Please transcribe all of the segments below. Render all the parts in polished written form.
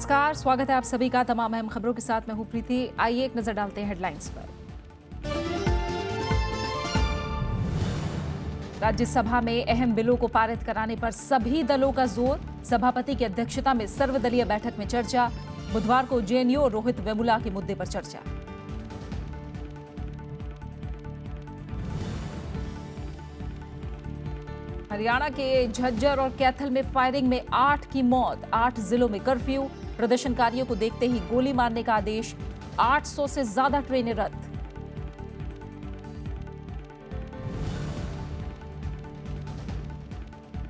नमस्कार, स्वागत है आप सभी का तमाम अहम खबरों के साथ। मैं हूं प्रीति। आइए एक नजर डालते हैं हेडलाइंस पर। राज्यसभा में अहम बिलों को पारित कराने पर सभी दलों का जोर। सभापति की अध्यक्षता में सर्वदलीय बैठक में चर्चा। बुधवार को जेएनयू और रोहित वेमुला के मुद्दे पर चर्चा। हरियाणा के झज्जर और कैथल में फायरिंग में 8 की मौत। 8 जिलों में कर्फ्यू। प्रदर्शनकारियों को देखते ही गोली मारने का आदेश। 800 से ज्यादा ट्रेनें रद्द।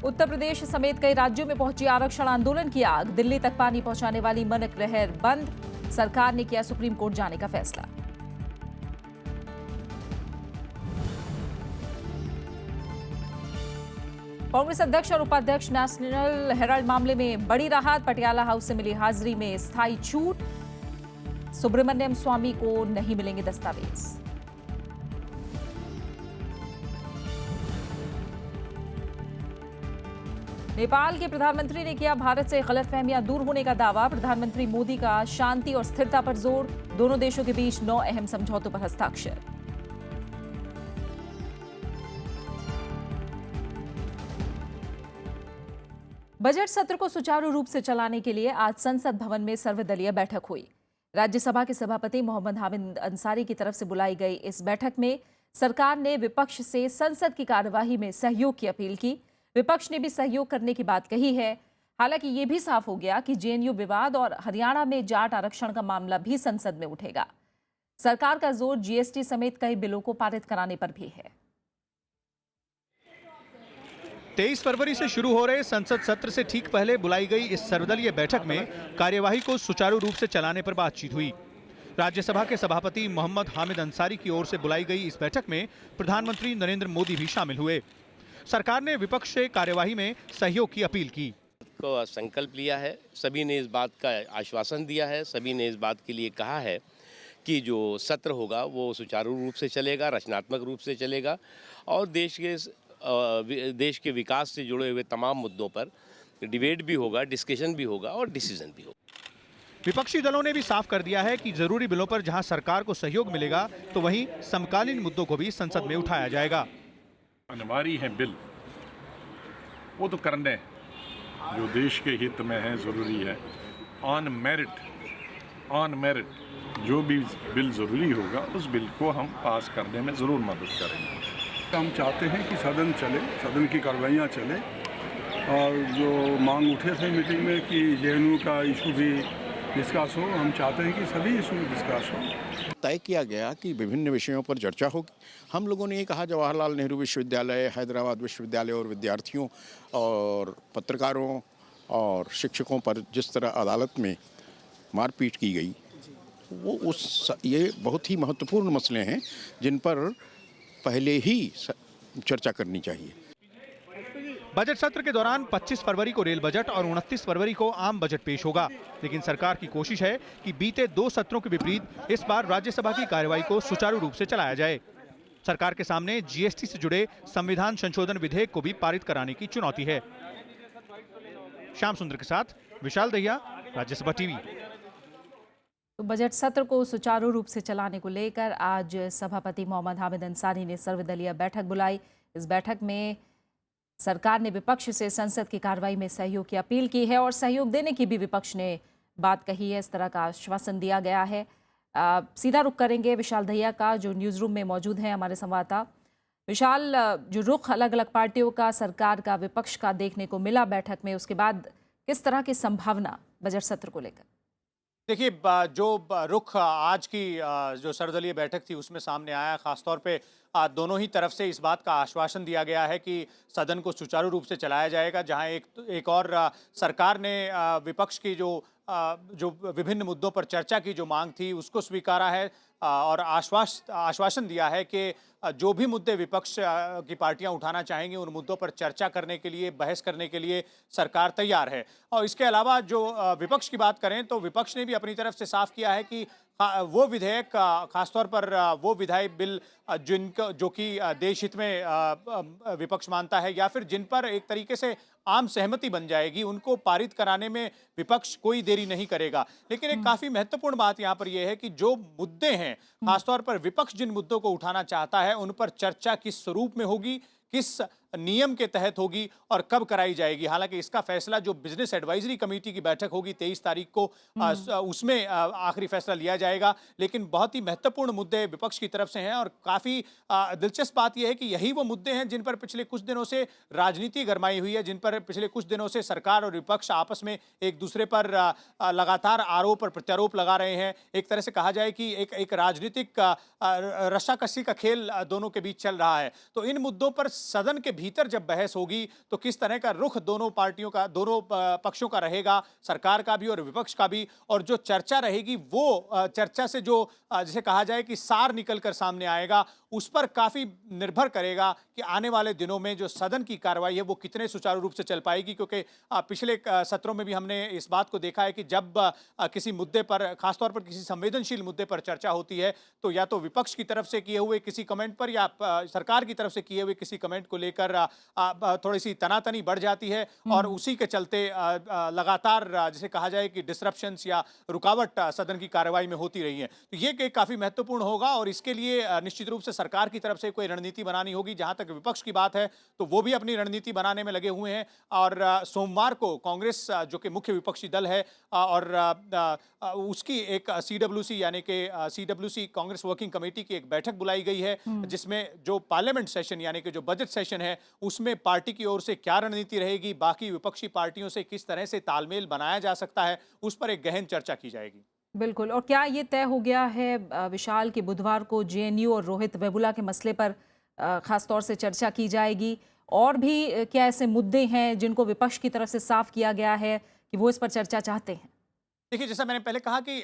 उत्तर प्रदेश समेत कई राज्यों में पहुंची आरक्षण आंदोलन की आग। दिल्ली तक पानी पहुंचाने वाली मनक नहर बंद। सरकार ने किया सुप्रीम कोर्ट जाने का फैसला। कांग्रेस अध्यक्ष और उपाध्यक्ष नेशनल हेराल्ड मामले में बड़ी राहत। पटियाला हाउस से मिली हाजिरी में स्थायी छूट। सुब्रमण्यम स्वामी को नहीं मिलेंगे दस्तावेज। नेपाल के प्रधानमंत्री ने किया भारत से गलतफहमियां दूर होने का दावा। प्रधानमंत्री मोदी का शांति और स्थिरता पर जोर। दोनों देशों के बीच 9 अहम समझौतों पर हस्ताक्षर। बजट सत्र को सुचारू रूप से चलाने के लिए आज संसद भवन में सर्वदलीय बैठक हुई। राज्यसभा के सभापति मोहम्मद हामिद अंसारी की तरफ से बुलाई गई इस बैठक में सरकार ने विपक्ष से संसद की कार्यवाही में सहयोग की अपील की। विपक्ष ने भी सहयोग करने की बात कही है। हालांकि ये भी साफ हो गया कि जेएनयू विवाद और हरियाणा में जाट आरक्षण का मामला भी संसद में उठेगा। सरकार का जोर जीएसटी समेत कई बिलों को पारित कराने पर भी है। 23 फरवरी से शुरू हो रहे संसद सत्र से ठीक पहले बुलाई गई इस सर्वदलीय बैठक में कार्यवाही को सुचारू रूप से चलाने पर बातचीत हुई। राज्यसभा के सभापति मोहम्मद हामिद अंसारी की ओर से बुलाई गई इस बैठक में प्रधानमंत्री नरेंद्र मोदी भी शामिल हुए। सरकार ने विपक्ष से कार्यवाही में सहयोग की अपील की। को संकल्प लिया है, सभी ने इस बात का आश्वासन दिया है, सभी ने इस बात के लिए कहा है कि जो सत्र होगा वो सुचारू रूप से चलेगा, रचनात्मक रूप से चलेगा और देश के विकास से जुड़े हुए तमाम मुद्दों पर डिबेट भी होगा, डिस्कशन भी होगा और डिसीजन भी होगा। विपक्षी दलों ने भी साफ कर दिया है कि जरूरी बिलों पर जहां सरकार को सहयोग मिलेगा तो वहीं समकालीन मुद्दों को भी संसद में उठाया जाएगा। अनिवार्य है बिल, वो तो करने जो देश के हित में है, जरूरी है। ऑन मेरिट जो भी बिल जरूरी होगा उस बिल को हम पास करने में जरूर मदद करेंगे। हम चाहते हैं कि सदन चले, सदन की कार्रवाइयाँ चले और जो मांग उठे थे मीटिंग में कि जेएनयू का इशू भी डिस्कस हो, हम चाहते हैं कि सभी इशू डिस्कस हो। तय किया गया कि विभिन्न विषयों पर चर्चा होगी। हम लोगों ने ये कहा जवाहरलाल नेहरू विश्वविद्यालय, हैदराबाद विश्वविद्यालय और विद्यार्थियों और पत्रकारों और शिक्षकों पर जिस तरह अदालत में मारपीट की गई, ये बहुत ही महत्वपूर्ण मसले हैं जिन पर पहले ही चर्चा करनी चाहिए। बजट सत्र के दौरान 25 फरवरी को रेल बजट और 29 फरवरी को आम बजट पेश होगा। लेकिन सरकार की कोशिश है कि बीते 2 सत्रों के विपरीत इस बार राज्यसभा की कार्यवाही को सुचारू रूप से चलाया जाए। सरकार के सामने जीएसटी से जुड़े संविधान संशोधन विधेयक को भी पारित कराने की चुनौती है। श्याम सुंदर के साथ विशाल दहिया, राज्यसभा टीवी। तो बजट सत्र को सुचारू रूप से चलाने को लेकर आज सभापति मोहम्मद हामिद अंसारी ने सर्वदलीय बैठक बुलाई। इस बैठक में सरकार ने विपक्ष से संसद की कार्रवाई में सहयोग की अपील की है और सहयोग देने की भी विपक्ष ने बात कही है। इस तरह का आश्वासन दिया गया है। सीधा रुख करेंगे विशाल दहिया का, जो न्यूज़ रूम में मौजूद हैं हमारे संवाददाता। विशाल, जो रुख अलग अलग पार्टियों का, सरकार का, विपक्ष का देखने को मिला बैठक में, उसके बाद किस तरह की संभावना बजट सत्र को लेकर? देखिए, जो रुख आज की जो सर्वदलीय बैठक थी उसमें सामने आया, खासतौर पे दोनों ही तरफ से इस बात का आश्वासन दिया गया है कि सदन को सुचारू रूप से चलाया जाएगा। जहां एक और सरकार ने विपक्ष की जो विभिन्न मुद्दों पर चर्चा की जो मांग थी उसको स्वीकारा है और आश्वासन दिया है कि जो भी मुद्दे विपक्ष की पार्टियां उठाना चाहेंगी उन मुद्दों पर चर्चा करने के लिए, बहस करने के लिए सरकार तैयार है। और इसके अलावा जो विपक्ष की बात करें तो विपक्ष ने भी अपनी तरफ से साफ किया है कि वो विधेयक, खासतौर पर वो विधायी बिल जो कि देश हित में विपक्ष मानता है या फिर जिन पर एक तरीके से आम सहमति बन जाएगी, उनको पारित कराने में विपक्ष कोई देरी नहीं करेगा। लेकिन एक काफी महत्वपूर्ण बात यहाँ पर यह है कि जो मुद्दे हैं, खासतौर पर विपक्ष जिन मुद्दों को उठाना चाहता है, उन पर चर्चा किस स्वरूप में होगी, किस नियम के तहत होगी और कब कराई जाएगी। हालांकि इसका फैसला जो बिजनेस एडवाइजरी कमेटी की बैठक होगी 23 तारीख को, उसमें आखिरी फैसला लिया जाएगा। लेकिन बहुत ही महत्वपूर्ण मुद्दे विपक्ष की तरफ से हैं और काफी दिलचस्प बात यह है कि यही वो मुद्दे हैं जिन पर पिछले कुछ दिनों से राजनीति गरमाई हुई है, जिन पर पिछले कुछ दिनों से सरकार और विपक्ष आपस में एक दूसरे पर लगातार आरोप और प्रत्यारोप लगा रहे हैं। एक तरह से कहा जाए कि एक राजनीतिक रस्साकसी का खेल दोनों के बीच चल रहा है। तो इन मुद्दों पर सदन के भीतर जब बहस होगी तो किस तरह का रुख दोनों पार्टियों का, दोनों पक्षों का रहेगा, सरकार का भी और विपक्ष का भी, और जो चर्चा रहेगी वो चर्चा से जो जिसे कहा जाए कि सार निकलकर सामने आएगा, उस पर काफी निर्भर करेगा कि आने वाले दिनों में जो सदन की कार्रवाई है वो कितने सुचारू रूप से चल पाएगी। क्योंकि पिछले सत्रों में भी हमने इस बात को देखा है कि जब किसी मुद्दे पर, खासतौर पर किसी संवेदनशील मुद्दे पर चर्चा होती है तो या तो विपक्ष की तरफ से किए हुए किसी कमेंट पर या सरकार की तरफ से किए हुए किसी कमेंट को लेकर थोड़ी सी तनातनी बढ़ जाती है और उसी के चलते लगातार जिसे कहा जाए कि डिसरप्शंस या रुकावट सदन की कार्रवाई में होती रही है। तो ये काफी महत्वपूर्ण होगा और इसके लिए निश्चित रूप से सरकार की तरफ से कोई रणनीति बनानी होगी। जहां तक विपक्ष की बात है तो वो भी अपनी रणनीति बनाने में लगे हुए हैं और सोमवार को कांग्रेस, जो कि मुख्य विपक्षी दल है, और उसकी एक CWC यानी कि CWC कांग्रेस वर्किंग कमेटी की एक बैठक बुलाई गई है, जिसमें जो पार्लियामेंट सेशन यानी कि जो बजट सेशन है उसमें पार्टी की ओर से क्या रणनीति रहेगी, बाकी विपक्षी पार्टियों से किस तरह से तालमेल बनाया जा सकता है, उस पर एक गहन चर्चा की जाएगी। बिल्कुल। और क्या ये तय हो गया है विशाल कि बुधवार को JNU और रोहित वेमुला के मसले पर खास तौर से चर्चा की जाएगी? और भी क्या ऐसे मुद्दे हैं जिनको विपक्ष की तरफ से साफ किया गया है कि वो इस पर चर्चा चाहते हैं? देखिए, जैसा मैंने पहले कहा कि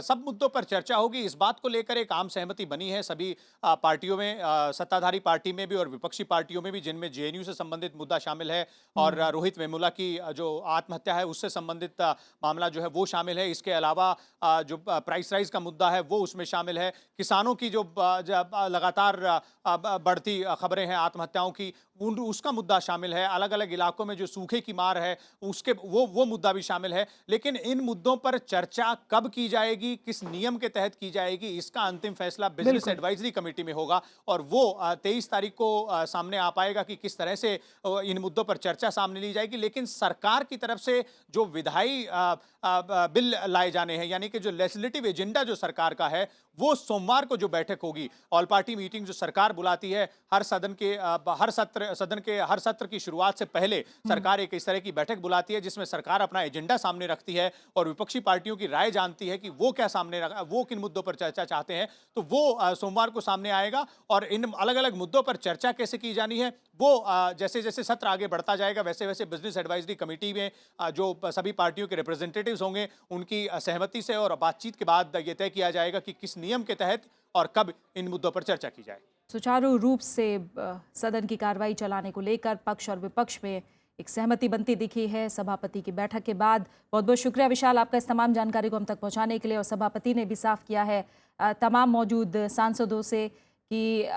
सब मुद्दों पर चर्चा होगी। इस बात को लेकर एक आम सहमति बनी है सभी पार्टियों में, सत्ताधारी पार्टी में भी और विपक्षी पार्टियों में भी, जिनमें JNU से संबंधित मुद्दा शामिल है और रोहित वेमुला की जो आत्महत्या है उससे संबंधित मामला जो है वो शामिल है। इसके अलावा जो प्राइस राइज का मुद्दा है वो उसमें शामिल है। किसानों की जो लगातार बढ़ती खबरें हैं आत्महत्याओं की, उसका मुद्दा शामिल है। अलग अलग इलाकों में जो सूखे की मार है उसके वो मुद्दा भी शामिल है। लेकिन इन मुद्दों पर चर्चा कब की जाएगी, किस नियम के तहत की जाएगी, इसका अंतिम फैसला बिजनेस एडवाइजरी कमेटी में होगा और वो 23 तारीख को सामने आ पाएगा कि किस तरह से इन मुद्दों पर चर्चा सामने ली जाएगी। लेकिन सरकार की तरफ से जो विधायी बिल लाए जाने हैं, यानी कि जो लेजिस्लेटिव एजेंडा जो सरकार का है, वो सोमवार को जो बैठक होगी, ऑल पार्टी मीटिंग जो सरकार बुलाती है हर सदन के हर सत्र की शुरुआत से पहले सरकार एक इस तरह की बैठक बुलाती है जिसमें सरकार अपना एजेंडा सामने रखती है और विपक्षी पार्टियों की राय जानती है कि वो क्या वो किन मुद्दों पर चर्चा चाहते हैं। तो वो सोमवार को सामने आएगा और इन अलग अलग मुद्दों पर चर्चा कैसे की जानी है वो जैसे जैसे सत्र आगे बढ़ता जाएगा वैसे वैसे बिजनेस एडवाइजरी कमेटी में जो सभी पार्टियों के रिप्रेजेंटेटिव्स होंगे उनकी सहमति से और बातचीत के बाद ये तय किया जाएगा कि किस नियम के तहत और कब इन मुद्दों पर चर्चा की जाए। सुचारू रूप से सदन की कार्रवाई चलाने को लेकर पक्ष और विपक्ष में एक सहमति बनती दिखी है सभापति की बैठक के बाद। बहुत बहुत शुक्रिया विशाल आपका इस तमाम जानकारी को हम तक पहुंचाने के लिए। और सभापति ने भी साफ किया है तमाम मौजूद सांसदों से कि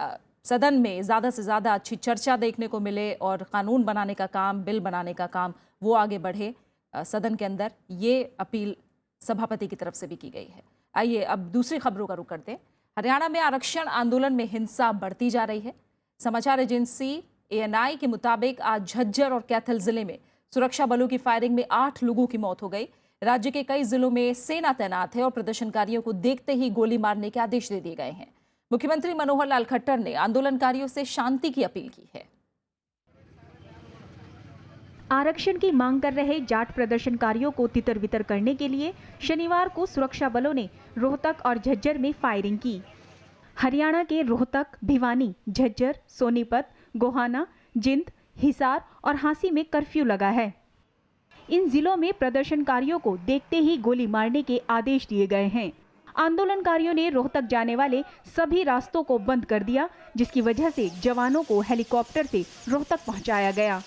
सदन में ज़्यादा से ज़्यादा अच्छी चर्चा देखने को मिले और कानून बनाने का काम, बिल बनाने का काम वो आगे बढ़े सदन के अंदर। ये अपील सभापति की तरफ से भी की गई है। आइए अब दूसरी खबरों का रुख करते हैं। हरियाणा में आरक्षण आंदोलन में हिंसा बढ़ती जा रही है। समाचार एजेंसी ANI के मुताबिक आज झज्जर और कैथल जिले में सुरक्षा बलों की फायरिंग में 8 लोगों की मौत हो गई। राज्य के कई जिलों में सेना तैनात है और प्रदर्शनकारियों को देखते ही गोली मारने के आदेश दे दिए गए हैं। मुख्यमंत्री मनोहर लाल खट्टर ने आंदोलनकारियों से शांति की अपील की है। आरक्षण की मांग कर रहे जाट प्रदर्शनकारियों को तितर बितर करने के लिए शनिवार को सुरक्षा बलों ने रोहतक और झज्जर में फायरिंग की। हरियाणा के रोहतक, भिवानी, झज्जर, सोनीपत, गोहाना, जिंद, हिसार और हांसी में कर्फ्यू लगा है। इन जिलों में प्रदर्शनकारियों को देखते ही गोली मारने के आदेश दिए गए हैं। आंदोलनकारियों ने रोहतक जाने वाले सभी रास्तों को बंद कर दिया, जिसकी वजह से जवानों को हेलीकॉप्टर से रोहतक पहुंचाया गया।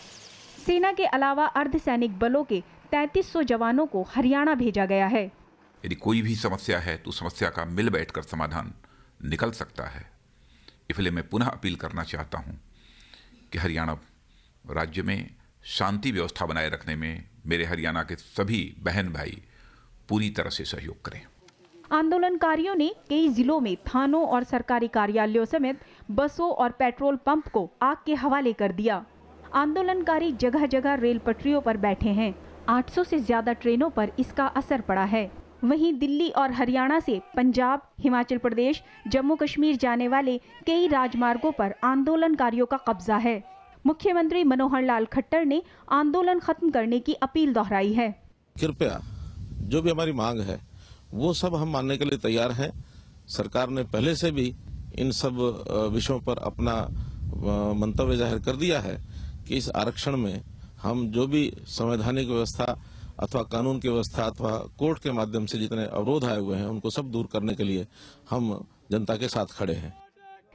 सेना के अलावा अर्धसैनिक बलों के 3300 जवानों को हरियाणा भेजा गया है। यदि कोई भी समस्या है तो समस्या का मिल बैठकर समाधान निकल सकता है। इसलिए मैं पुनः अपील करना चाहता हूं कि हरियाणा राज्य में शांति व्यवस्था बनाए रखने में मेरे हरियाणा के सभी बहन भाई पूरी तरह से सहयोग करें। आंदोलनकारियों ने कई जिलों में थानों और सरकारी कार्यालयों समेत बसों और पेट्रोल पंप को आग के हवाले कर दिया। आंदोलनकारी जगह जगह रेल पटरियों पर बैठे हैं। 800 से ज्यादा ट्रेनों पर इसका असर पड़ा है। वहीं दिल्ली और हरियाणा से पंजाब, हिमाचल प्रदेश, जम्मू कश्मीर जाने वाले कई राजमार्गों पर आंदोलनकारियों का कब्जा है। मुख्यमंत्री मनोहर लाल खट्टर ने आंदोलन खत्म करने की अपील दोहराई है। कृपया जो भी हमारी मांग है वो सब हम मानने के लिए तैयार हैं। सरकार ने पहले से भी इन सब विषयों पर अपना मंतव्य जाहिर कर दिया है कि इस आरक्षण में हम जो भी संवैधानिक व्यवस्था अथवा कानून की व्यवस्था अथवा कोर्ट के माध्यम से जितने अवरोध आए हुए हैं उनको सब दूर करने के लिए हम जनता के साथ खड़े हैं।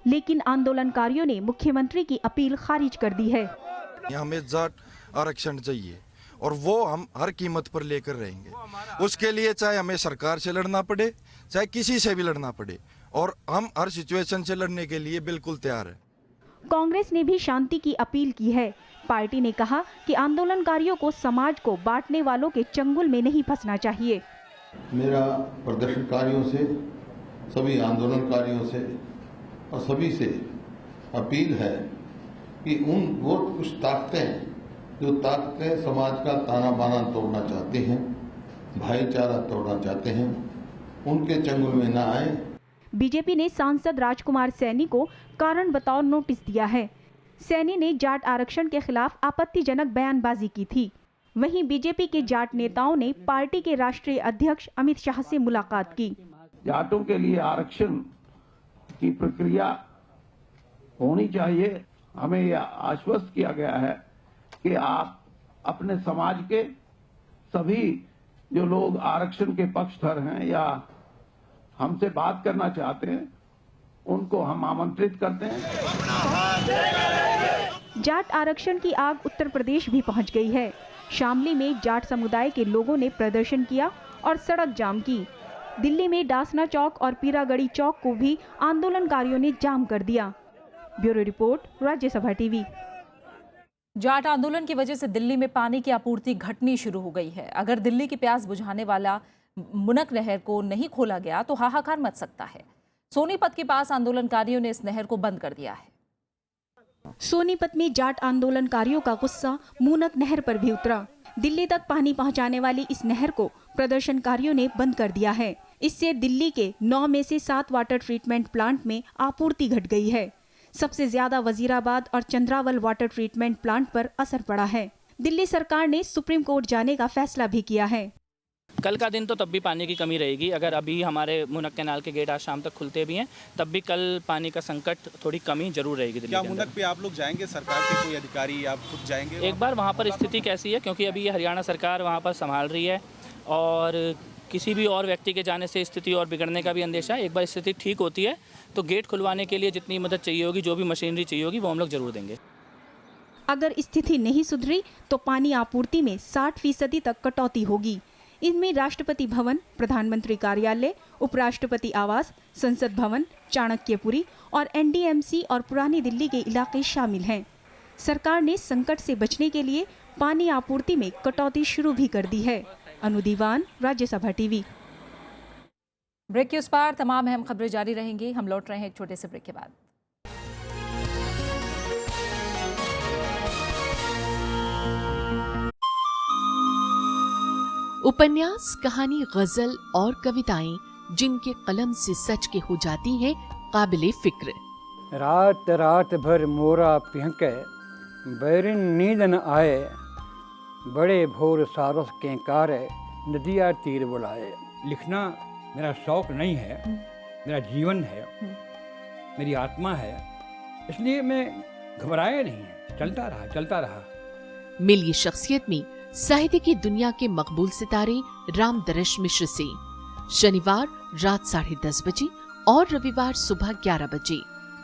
लेकिन आंदोलनकारियों ने मुख्यमंत्री की अपील खारिज कर दी है। हमें जाट आरक्षण चाहिए और वो हम हर कीमत पर लेकर रहेंगे। उसके लिए चाहे हमें सरकार से लड़ना पड़े, चाहे किसी से भी लड़ना पड़े, और हम हर सिचुएशन से लड़ने के लिए बिल्कुल तैयार है। कांग्रेस ने भी शांति की अपील की है। पार्टी ने कहा कि आंदोलनकारियों को समाज को बांटने वालों के चंगुल में नहीं फंसना चाहिए। मेरा प्रदर्शनकारियों से, सभी आंदोलनकारियों से और सभी से अपील है कि वो कुछ ताकतें समाज का ताना बाना तोड़ना चाहते हैं, भाईचारा तोड़ना चाहते हैं, उनके चंगुल में न आए। बीजेपी ने सांसद राजकुमार सैनी को कारण बताओ नोटिस दिया है। सैनी ने जाट आरक्षण के खिलाफ आपत्तिजनक बयानबाजी की थी। वहीं बीजेपी के जाट नेताओं ने पार्टी के राष्ट्रीय अध्यक्ष अमित शाह से मुलाकात की। जाटों के लिए आरक्षण की प्रक्रिया होनी चाहिए। हमें यह आश्वस्त किया गया है कि आप अपने समाज के सभी जो लोग आरक्षण के पक्षधर हैं या हमसे बात करना चाहते हैं उनको हम आमंत्रित करते हैं। जाट आरक्षण की आग उत्तर प्रदेश भी पहुंच गई है। शामली में जाट समुदाय के लोगों ने प्रदर्शन किया और सड़क जाम की। दिल्ली में डासना चौक और पीरागढ़ी चौक को भी आंदोलनकारियों ने जाम कर दिया। Bureau report, Rajya Sabha TV. Jat आंदोलन की वजह से दिल्ली में पानी की आपूर्ति घटनी शुरू हो गई है। अगर दिल्ली की प्यास बुझाने वाला मुनक नहर को नहीं खोला गया तो हाहाकार मच सकता है। सोनीपत के पास आंदोलनकारियों ने इस नहर को बंद कर दिया है। सोनीपत में जाट आंदोलनकारियों का गुस्सा मूनक नहर पर भी उतरा। दिल्ली तक पानी पहुंचाने वाली इस नहर को प्रदर्शनकारियों ने बंद कर दिया है। इससे दिल्ली के 9 में से 7 वाटर ट्रीटमेंट प्लांट में आपूर्ति घट गई है। सबसे ज्यादा वजीराबाद और चंद्रावल वाटर ट्रीटमेंट प्लांट पर असर पड़ा है। दिल्ली सरकार ने सुप्रीम कोर्ट जाने का फैसला भी किया है। कल का दिन तो तब भी पानी की कमी रहेगी। अगर अभी हमारे मुनक कैनाल के गेट आज शाम तक खुलते भी हैं तब भी कल पानी का संकट थोड़ी कमी जरूर रहेगी। क्या मुनक पे आप लोग जाएंगे? सरकार के कोई अधिकारी आप खुद जाएंगे एक बार वहाँ पर स्थिति कैसी है, क्योंकि अभी ये हरियाणा सरकार वहाँ पर संभाल रही है और किसी भी और व्यक्ति के जाने से स्थिति और बिगड़ने का भी अंदेशा है। एक बार स्थिति ठीक होती है तो गेट खुलवाने के लिए जितनी मदद चाहिए होगी, जो भी मशीनरी चाहिए होगी, वो हम लोग जरूर देंगे। अगर स्थिति नहीं सुधरी तो पानी आपूर्ति में 60% तक कटौती होगी। इनमें राष्ट्रपति भवन, प्रधानमंत्री कार्यालय, उपराष्ट्रपति आवास, संसद भवन, चाणक्यपुरी और एनडीएमसी और पुरानी दिल्ली के इलाके शामिल हैं। सरकार ने संकट से बचने के लिए पानी आपूर्ति में कटौती शुरू भी कर दी है। अनु दीवान, राज्यसभा टीवी। ब्रेक के उस पार तमाम अहम खबरें जारी रहेंगी। हम लौट रहे हैं एक छोटे से ब्रेक के बाद। उपन्यास, कहानी, गजल और कविताएं जिनके कलम से सच के हो जाती हैं काबिले फिक्र। रात रात भर मोरा पिहके, बैरिन नींद न आए, बड़े भोर सारस के कारे, नदिया तीर बुलाए। लिखना मेरा शौक नहीं है, मेरा जीवन है, मेरी आत्मा है, इसलिए मैं घबराया नहीं, चलता रहा। मिलिए शख्सियत में साहित्य की दुनिया के मकबूल सितारे राम दरश मिश्र से। शनिवार रात 10:30 बजे और रविवार सुबह 11 बजे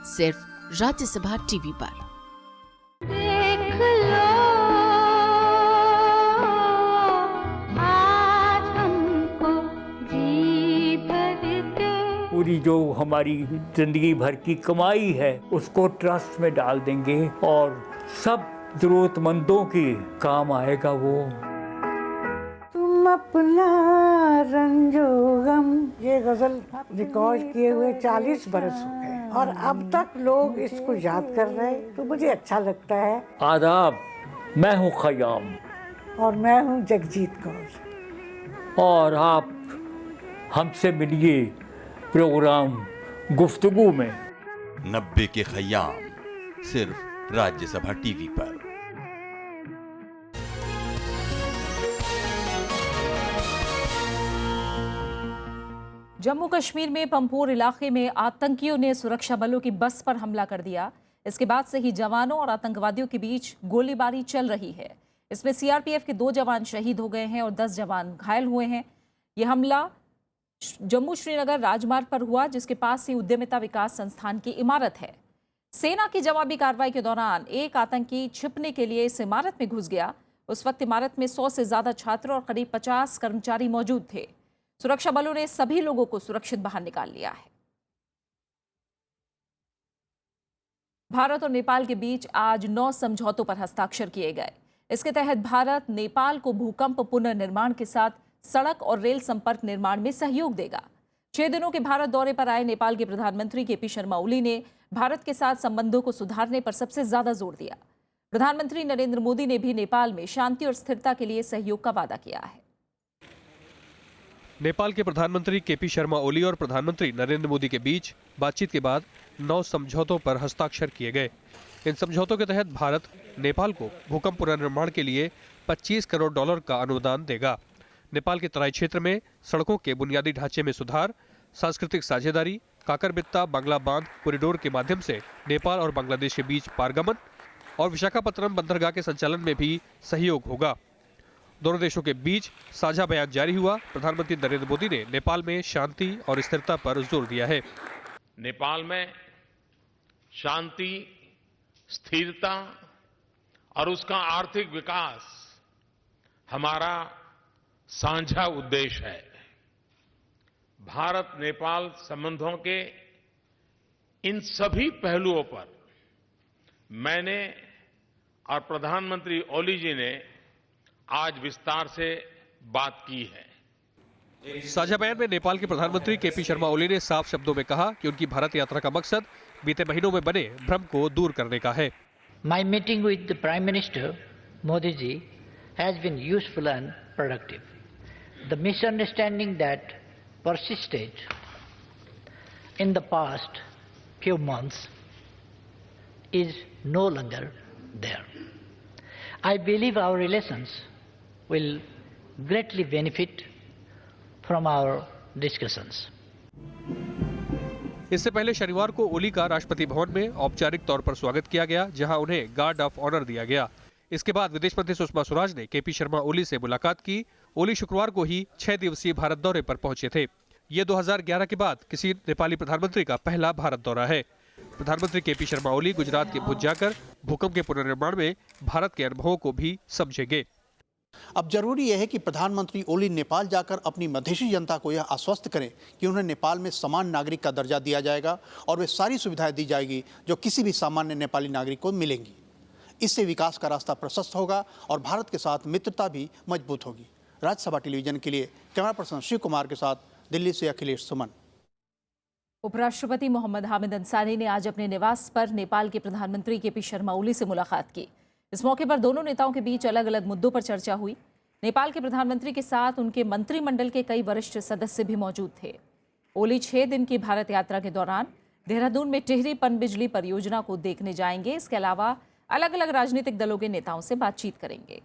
सिर्फ राज्यसभा टीवी पर। पूरी जो हमारी जिंदगी भर की कमाई है उसको ट्रस्ट में डाल देंगे और सब जरूरतमंदों की काम आएगा वो। तुम अपना रंजो गम, ये गजल रिकॉर्ड किए हुए 40 बरस हो गए और अब तक लोग इसको याद कर रहे हैं, तो मुझे अच्छा लगता है। आदाब, मैं हूँ खयाम और मैं हूँ जगजीत कौर और आप हमसे मिलिए प्रोग्राम गुफ्तगू में। 90 के खयाम सिर्फ राज्यसभा टीवी पर। जम्मू कश्मीर में पंपोर इलाके में आतंकियों ने सुरक्षा बलों की बस पर हमला कर दिया। इसके बाद से ही जवानों और आतंकवादियों के बीच गोलीबारी चल रही है। इसमें सीआरपीएफ के 2 जवान शहीद हो गए हैं और 10 जवान घायल हुए हैं। यह हमला जम्मू श्रीनगर राजमार्ग पर हुआ, जिसके पास ही उद्यमिता विकास संस्थान की इमारत है। सेना की जवाबी कार्रवाई के दौरान एक आतंकी छिपने के लिए इस इमारत में घुस गया। उस वक्त इमारत में 100 से ज्यादा छात्र और करीब 50 कर्मचारी मौजूद थे। सुरक्षा बलों ने सभी लोगों को सुरक्षित बाहर निकाल लिया है। भारत और नेपाल के बीच आज 9 समझौतों पर हस्ताक्षर किए गए। इसके तहत भारत नेपाल को भूकंप पुनर्निर्माण के साथ सड़क और रेल संपर्क निर्माण में सहयोग देगा। 6 दिनों के भारत दौरे पर आए नेपाल के प्रधानमंत्री केपी शर्मा ओली ने भारत के साथ संबंधों को सुधारने पर सबसे ज्यादा जोर दिया। प्रधानमंत्री नरेंद्र मोदी ने भी नेपाल में शांति और स्थिरता के लिए सहयोग का वादा किया है। नेपाल के प्रधानमंत्री केपी शर्मा ओली और प्रधानमंत्री नरेंद्र मोदी के बीच बातचीत के बाद 9 समझौतों पर हस्ताक्षर किए गए। इन समझौतों के तहत भारत नेपाल को भूकंप पुनर्निर्माण के लिए $25 करोड़ का अनुदान देगा। नेपाल के तराई क्षेत्र में सड़कों के बुनियादी ढांचे में सुधार, सांस्कृतिक साझेदारी, काकरबित्ता बांग्ला बांध कॉरिडोर के माध्यम से नेपाल और बांग्लादेश के बीच पारगमन और विशाखापत्तनम बंदरगाह के संचालन में भी सहयोग होगा। दोनों देशों के बीच साझा बयान जारी हुआ। प्रधानमंत्री नरेंद्र मोदी ने नेपाल में शांति और स्थिरता पर जोर दिया है। नेपाल में शांति, स्थिरता और उसका आर्थिक विकास हमारा साझा उद्देश्य है। भारत नेपाल संबंधों के इन सभी पहलुओं पर मैंने और प्रधानमंत्री ओली जी ने आज विस्तार से बात की है। साझा बयान में नेपाल के प्रधानमंत्री केपी शर्मा ओली ने साफ शब्दों में कहा कि उनकी भारत यात्रा का मकसद बीते महीनों में बने भ्रम को दूर करने का है। My meeting with the Prime Minister Modi ji has been useful and productive. The misunderstanding that persisted in the past few months is no longer there. I believe our relations will greatly benefit from our discussions. इससे पहले शनिवार को ओली का राष्ट्रपति भवन में औपचारिक तौर पर स्वागत किया गया, जहां उन्हें गार्ड ऑफ ऑनर दिया गया। इसके बाद विदेश मंत्री सुषमा स्वराज ने केपी शर्मा ओली से मुलाकात की। ओली शुक्रवार को ही 6 दिवसीय भारत दौरे पर पहुंचे थे। ये 2011 के बाद किसी नेपाली प्रधानमंत्री का पहला भारत दौरा है। प्रधानमंत्री केपी शर्मा ओली गुजरात के भुज जाकर भूकंप के पुनर्निर्माण में भारत के अनुभवों को भी समझेंगे। अब जरूरी यह है कि प्रधानमंत्री ओली नेपाल जाकर अपनी मधेसी जनता को यह आश्वस्त करें कि उन्हें नेपाल में समान नागरिक का दर्जा दिया जाएगा और वे सारी सुविधाएं दी जाएगी जो किसी भी सामान्य नेपाली नागरिक को मिलेंगी। इससे विकास का रास्ता प्रशस्त होगा और भारत के साथ मित्रता भी मजबूत होगी। राज्यसभा टेलीविजन के लिए कैमरा पर्सन शिव कुमार के साथ दिल्ली से अखिलेश सुमन। उपराष्ट्रपति मोहम्मद हामिद अंसारी ने आज अपने निवास पर नेपाल के प्रधानमंत्री केपी शर्मा ओली से मुलाकात की। इस मौके पर दोनों नेताओं के बीच अलग अलग मुद्दों पर चर्चा हुई। नेपाल के प्रधानमंत्री के साथ उनके मंत्रिमंडल के कई वरिष्ठ सदस्य भी मौजूद थे। ओली 6 दिन की भारत यात्रा के दौरान देहरादून में टिहरी पनबिजली परियोजना को देखने जाएंगे। इसके अलावा अलग अलग राजनीतिक दलों के नेताओं से बातचीत करेंगे।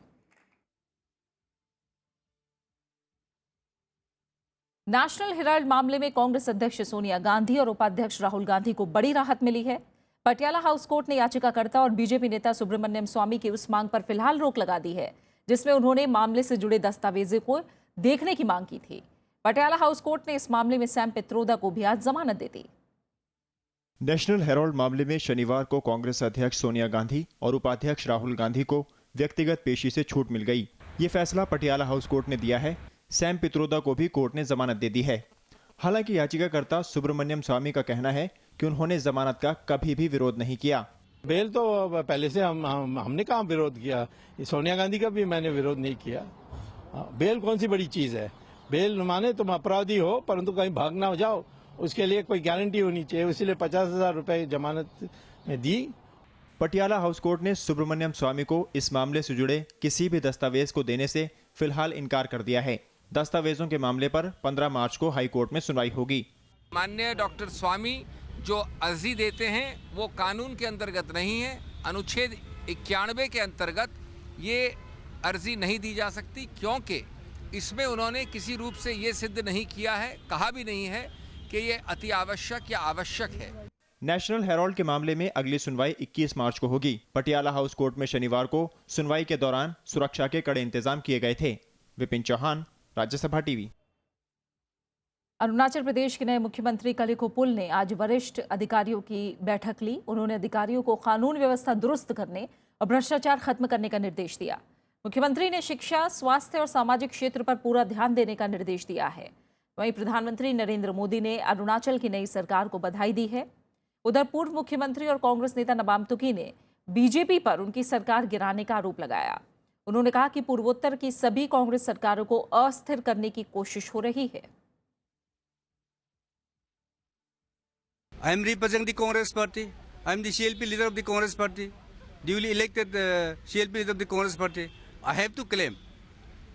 नेशनल हेराल्ड मामले में कांग्रेस अध्यक्ष सोनिया गांधी और उपाध्यक्ष राहुल गांधी को बड़ी राहत मिली है। पटियाला हाउस कोर्ट ने याचिकाकर्ता और बीजेपी नेता सुब्रमण्यम स्वामी की उस मांग पर फिलहाल रोक लगा दी है जिसमें उन्होंने मामले से जुड़े दस्तावेजों को देखने की मांग की थी। पटियाला हाउस कोर्ट ने इस मामले में सैम पित्रोदा को भी आज जमानत दे दी। नेशनल हेराल्ड मामले में शनिवार को कांग्रेस अध्यक्ष सोनिया गांधी और उपाध्यक्ष राहुल गांधी को व्यक्तिगत पेशी से छूट मिल गई। ये फैसला पटियाला हाउस कोर्ट ने दिया है। सैम पित्रोदा को भी कोर्ट ने जमानत दे दी है। हालांकि याचिकाकर्ता सुब्रमण्यम स्वामी का कहना है कि उन्होंने जमानत का कभी भी विरोध नहीं किया। बेल तो पहले से हमने कहाँ विरोध किया, सोनिया गांधी का भी मैंने विरोध नहीं किया। बेल कौन सी बड़ी चीज है? बेल माने तुम अपराधी हो परंतु कहीं भाग ना हो जाओ, उसके लिए कोई गारंटी होनी चाहिए, इसलिए 50,000 रुपए जमानत में दी। पटियाला हाउस कोर्ट ने सुब्रमण्यम स्वामी को इस मामले से जुड़े किसी भी दस्तावेज को देने से फिलहाल इनकार कर दिया है। दस्तावेजों के मामले पर 15 मार्च को हाई कोर्ट में सुनवाई होगी। माननीय डॉक्टर स्वामी जो अर्जी देते हैं वो कानून के अंतर्गत नहीं है। अनुच्छेद 91 के अंतर्गत ये अर्जी नहीं दी जा सकती, क्योंकि इसमें उन्होंने किसी रूप से ये सिद्ध नहीं किया है, कहा भी नहीं है कि ये अति आवश्यक या आवश्यक है। नेशनल हेराल्ड के मामले में अगली सुनवाई 21 मार्च को होगी। पटियाला हाउस कोर्ट में शनिवार को सुनवाई के दौरान सुरक्षा के कड़े इंतजाम किए गए थे। विपिन चौहान, राज्यसभा टीवी। अरुणाचल प्रदेश के नए मुख्यमंत्री कलिखो पुल ने आज वरिष्ठ अधिकारियों की बैठक ली। उन्होंने अधिकारियों को कानून व्यवस्था दुरुस्त करने और भ्रष्टाचार खत्म करने का निर्देश दिया। मुख्यमंत्री ने शिक्षा, स्वास्थ्य और सामाजिक क्षेत्र पर पूरा ध्यान देने का निर्देश दिया है। वहीं प्रधानमंत्री नरेंद्र मोदी ने अरुणाचल की नई सरकार को बधाई दी है। उधर पूर्व मुख्यमंत्री और कांग्रेस नेता नबाम तुकी ने बीजेपी पर उनकी सरकार गिराने का आरोप लगाया। उन्होंने कहा कि पूर्वोत्तर की सभी कांग्रेस सरकारों को अस्थिर करने की कोशिश हो रही है। I am representing the Congress Party. I am the CLP leader of the Congress Party, duly elected CLP leader of the Congress Party. I have to claim.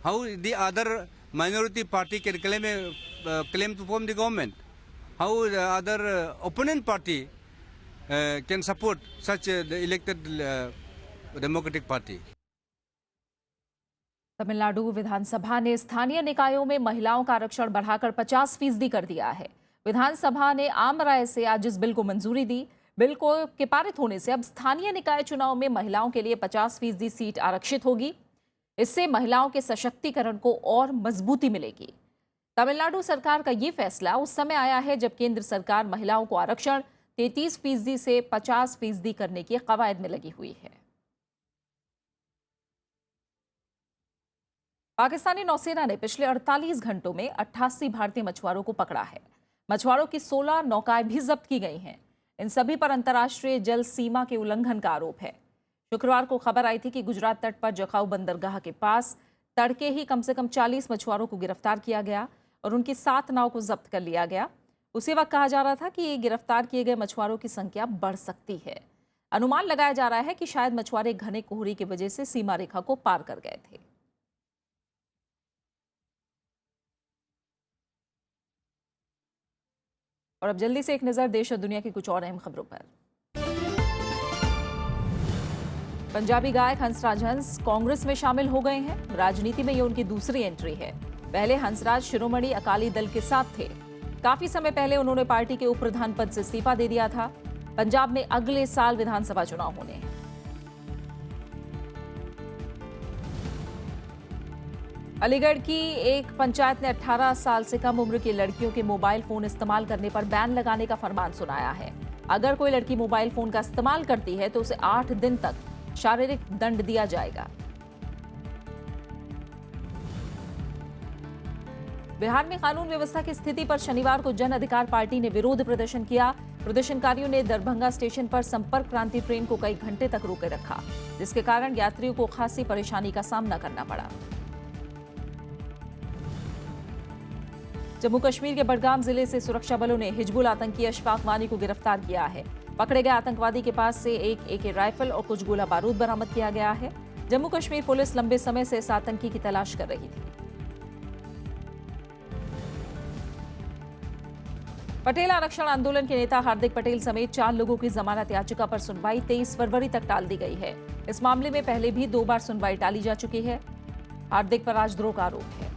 How the other minority party can claim to form the government? How the other opponent party can support such the elected Democratic Party? Tamil Nadu विधानसभा ने स्थानीय निकायों में महिलाओं का आरक्षण बढ़ाकर 50% कर दिया है। विधानसभा ने आम राय से आज इस बिल को मंजूरी दी। बिल के पारित होने से अब स्थानीय निकाय चुनाव में महिलाओं के लिए 50% सीट आरक्षित होगी। इससे महिलाओं के सशक्तिकरण को और मजबूती मिलेगी। तमिलनाडु सरकार का ये फैसला उस समय आया है जब केंद्र सरकार महिलाओं को आरक्षण 33% से 50% करने की कवायद में लगी हुई है। पाकिस्तानी नौसेना ने पिछले 48 घंटों में 88 भारतीय मछुआरों को पकड़ा है। मछुआरों की 16 नौकाएं भी जब्त की गई हैं। इन सभी पर अंतर्राष्ट्रीय जल सीमा के उल्लंघन का आरोप है। शुक्रवार को खबर आई थी कि गुजरात तट पर जखाऊ बंदरगाह के पास तड़के ही कम से कम 40 मछुआरों को गिरफ्तार किया गया और उनकी 7 नाव को जब्त कर लिया गया। उसी वक्त कहा जा रहा था कि गिरफ्तार किए गए मछुआरों की संख्या बढ़ सकती है। अनुमान लगाया जा रहा है कि शायद मछुआरे घने कोहरे की वजह से सीमा रेखा को पार कर गए थे। और अब जल्दी से एक नजर देश और दुनिया की कुछ और अहम खबरों पर। पंजाबी गायक हंसराज हंस कांग्रेस में शामिल हो गए हैं। राजनीति में ये उनकी दूसरी एंट्री है। पहले हंसराज शिरोमणि अकाली दल के साथ थे। काफी समय पहले उन्होंने पार्टी के उप प्रधान पद से इस्तीफा दे दिया था। पंजाब में अगले साल विधानसभा चुनाव होने हैं। अलीगढ़ की एक पंचायत ने 18 साल से कम उम्र की लड़कियों के मोबाइल फोन इस्तेमाल करने पर बैन लगाने का फरमान सुनाया है। अगर कोई लड़की मोबाइल फोन का इस्तेमाल करती है तो उसे 8 दिन तक शारीरिक दंड दिया जाएगा। बिहार में कानून व्यवस्था की स्थिति पर शनिवार को जन अधिकार पार्टी ने विरोध प्रदर्शन किया। प्रदर्शनकारियों ने दरभंगा स्टेशन पर संपर्क क्रांति ट्रेन को कई घंटे तक रोके रखा, जिसके कारण यात्रियों को खासी परेशानी का सामना करना पड़ा। जम्मू कश्मीर के बडगाम जिले से सुरक्षा बलों ने हिजबुल आतंकी अशफाक वानी को गिरफ्तार किया है। पकड़े गए आतंकवादी के पास से एक AK राइफल और कुछ गोला बारूद बरामद किया गया है। जम्मू कश्मीर पुलिस लंबे समय से इस आतंकी की तलाश कर रही थी। पटेल आरक्षण आंदोलन के नेता हार्दिक पटेल समेत 4 लोगों की जमानत याचिका पर सुनवाई 23 फरवरी तक टाल दी गई है। इस मामले में पहले भी 2 बार सुनवाई टाली जा चुकी है। हार्दिक पर राजद्रोह का आरोप है।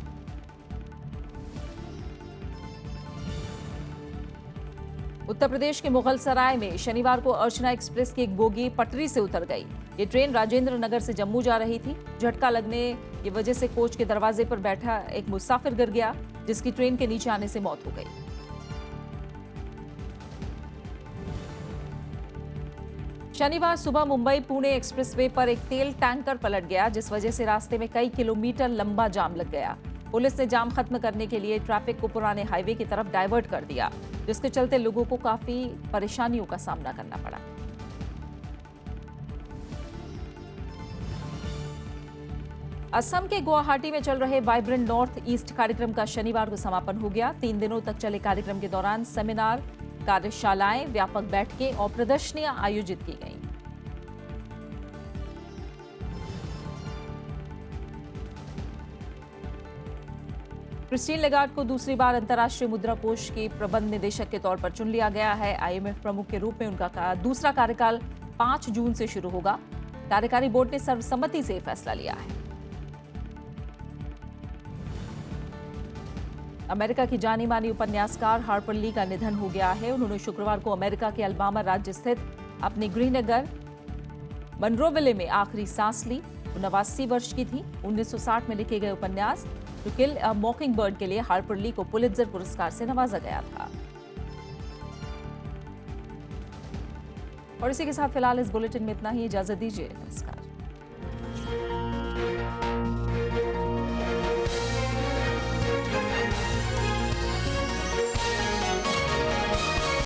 उत्तर प्रदेश के मुगलसराय में शनिवार को अर्चना एक्सप्रेस की एक बोगी पटरी से उतर गई। ये ट्रेन राजेंद्र नगर से जम्मू जा रही थी। झटका लगने की वजह से कोच के दरवाजे पर बैठा एक मुसाफिर गिर गया, जिसकी ट्रेन के नीचे आने से मौत हो गई। शनिवार सुबह मुंबई पुणे एक्सप्रेसवे पर एक तेल टैंकर पलट गया, जिस वजह से रास्ते में कई किलोमीटर लंबा जाम लग गया। पुलिस ने जाम खत्म करने के लिए ट्रैफिक को पुराने हाईवे की तरफ डाइवर्ट कर दिया, जिसके चलते लोगों को काफी परेशानियों का सामना करना पड़ा। असम के गुवाहाटी में चल रहे वाइब्रेंट नॉर्थ ईस्ट कार्यक्रम का शनिवार को समापन हो गया। 3 दिनों तक चले कार्यक्रम के दौरान सेमिनार, कार्यशालाएं, व्यापक बैठकें और प्रदर्शनियां आयोजित की गईं। क्रिस्टीन लेगार्ड को दूसरी बार अंतर्राष्ट्रीय मुद्रा कोष के प्रबंध निदेशक के तौर पर चुन लिया गया है। IMF प्रमुख के रूप में उनका दूसरा कार्यकाल 5 जून से शुरू होगा। कार्यकारी बोर्ड ने सर्वसम्मति से फैसला लिया है। अमेरिका की जानी मानी उपन्यासकार हार्पर ली का निधन हो गया है। उन्होंने शुक्रवार को अमेरिका के अल्बामा राज्य स्थित अपने गृहनगर मनरोविले में आखिरी सांस ली। वो 89 वर्ष की थी। 1960 में लिखे गए उपन्यास टू किल अ मॉकिंगबर्ड के लिए हार्पर ली को पुलित्जर पुरस्कार से नवाजा गया था। और इसी के साथ फिलहाल इस बुलेटिन में इतना ही। इजाजत दीजिए। नमस्कार।